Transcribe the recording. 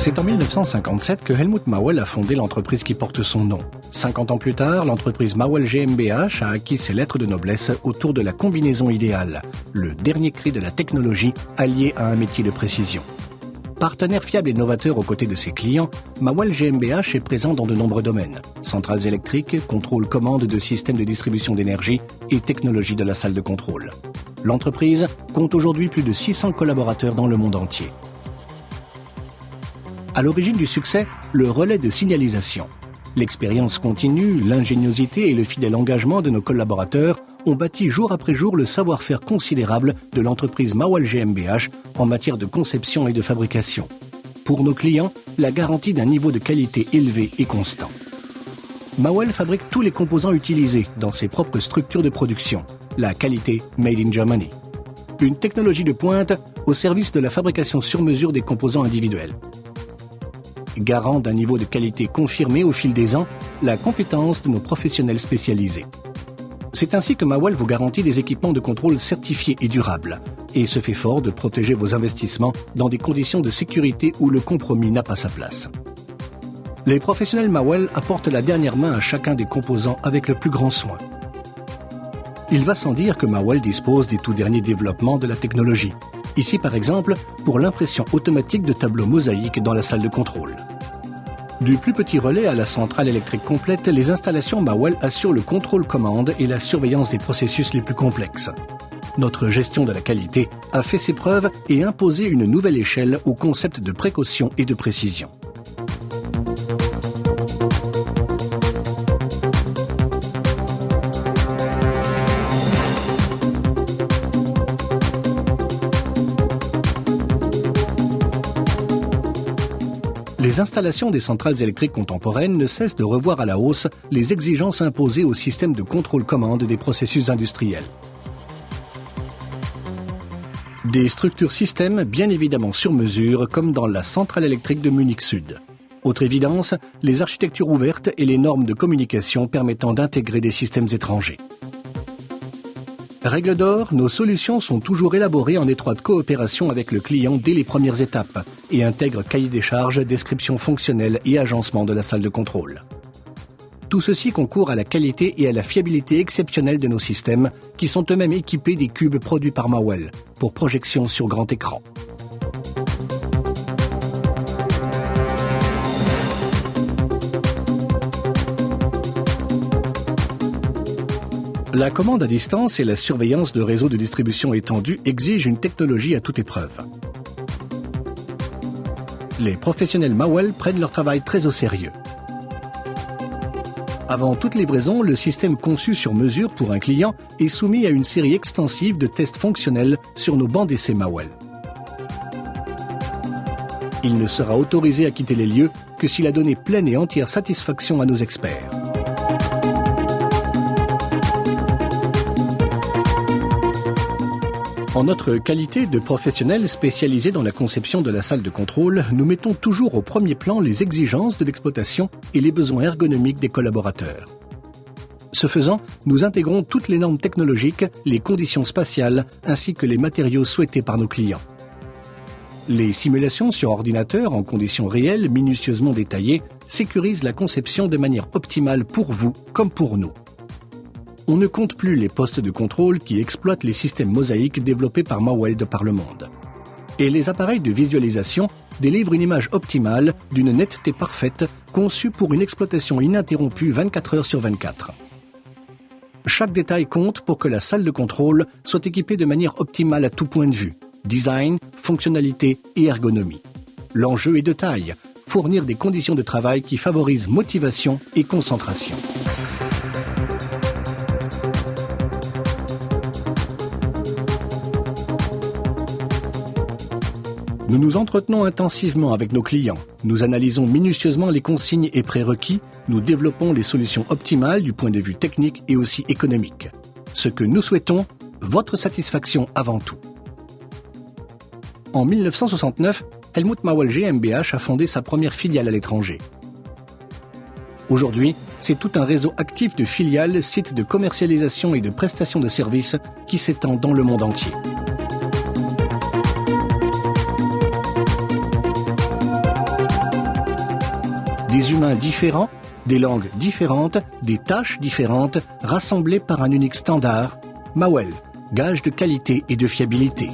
C'est en 1957 que Helmut Mauel a fondé l'entreprise qui porte son nom. 50 ans plus tard, l'entreprise Mauel GmbH a acquis ses lettres de noblesse autour de la combinaison idéale, le dernier cri de la technologie allié à un métier de précision. Partenaire fiable et novateur aux côtés de ses clients, Mauel GmbH est présent dans de nombreux domaines. Centrales électriques, contrôle commande de systèmes de distribution d'énergie et technologie de la salle de contrôle. L'entreprise compte aujourd'hui plus de 600 collaborateurs dans le monde entier. À l'origine du succès, le relais de signalisation. L'expérience continue, l'ingéniosité et le fidèle engagement de nos collaborateurs ont bâti jour après jour le savoir-faire considérable de l'entreprise Mauel GmbH en matière de conception et de fabrication. Pour nos clients, la garantie d'un niveau de qualité élevé et constant. Mauel fabrique tous les composants utilisés dans ses propres structures de production. La qualité Made in Germany. Une technologie de pointe au service de la fabrication sur mesure des composants individuels. Garant d'un niveau de qualité confirmé au fil des ans, la compétence de nos professionnels spécialisés. C'est ainsi que Mauel vous garantit des équipements de contrôle certifiés et durables et se fait fort de protéger vos investissements dans des conditions de sécurité où le compromis n'a pas sa place. Les professionnels Mauel apportent la dernière main à chacun des composants avec le plus grand soin. Il va sans dire que Mauel dispose des tout derniers développements de la technologie. Ici, par exemple, pour l'impression automatique de tableaux mosaïques dans la salle de contrôle. Du plus petit relais à la centrale électrique complète, les installations Mauel assurent le contrôle commande et la surveillance des processus les plus complexes. Notre gestion de la qualité a fait ses preuves et imposé une nouvelle échelle au concept de précaution et de précision. Les installations des centrales électriques contemporaines ne cessent de revoir à la hausse les exigences imposées au système de contrôle-commande des processus industriels. Des structures systèmes bien évidemment sur mesure, comme dans la centrale électrique de Munich Sud. Autre évidence, les architectures ouvertes et les normes de communication permettant d'intégrer des systèmes étrangers. Règle d'or, nos solutions sont toujours élaborées en étroite coopération avec le client dès les premières étapes et intègrent cahier des charges, description fonctionnelle et agencement de la salle de contrôle. Tout ceci concourt à la qualité et à la fiabilité exceptionnelle de nos systèmes qui sont eux-mêmes équipés des cubes produits par Mauel pour projection sur grand écran. La commande à distance et la surveillance de réseaux de distribution étendus exigent une technologie à toute épreuve. Les professionnels Mauel prennent leur travail très au sérieux. Avant toute livraison, le système conçu sur mesure pour un client est soumis à une série extensive de tests fonctionnels sur nos bancs d'essai Mauel. Il ne sera autorisé à quitter les lieux que s'il a donné pleine et entière satisfaction à nos experts. En notre qualité de professionnels spécialisés dans la conception de la salle de contrôle, nous mettons toujours au premier plan les exigences de l'exploitation et les besoins ergonomiques des collaborateurs. Ce faisant, nous intégrons toutes les normes technologiques, les conditions spatiales ainsi que les matériaux souhaités par nos clients. Les simulations sur ordinateur en conditions réelles, minutieusement détaillées, sécurisent la conception de manière optimale pour vous comme pour nous. On ne compte plus les postes de contrôle qui exploitent les systèmes mosaïques développés par Mauel de par le monde. Et les appareils de visualisation délivrent une image optimale d'une netteté parfaite conçue pour une exploitation ininterrompue 24 heures sur 24. Chaque détail compte pour que la salle de contrôle soit équipée de manière optimale à tout point de vue, design, fonctionnalité et ergonomie. L'enjeu est de taille, fournir des conditions de travail qui favorisent motivation et concentration. Nous nous entretenons intensivement avec nos clients, nous analysons minutieusement les consignes et prérequis, nous développons les solutions optimales du point de vue technique et aussi économique. Ce que nous souhaitons, votre satisfaction avant tout. En 1969, Helmut Mauel GmbH a fondé sa première filiale à l'étranger. Aujourd'hui, c'est tout un réseau actif de filiales, sites de commercialisation et de prestation de services qui s'étend dans le monde entier. Des humains différents, des langues différentes, des tâches différentes, rassemblées par un unique standard. Mawel, gage de qualité et de fiabilité.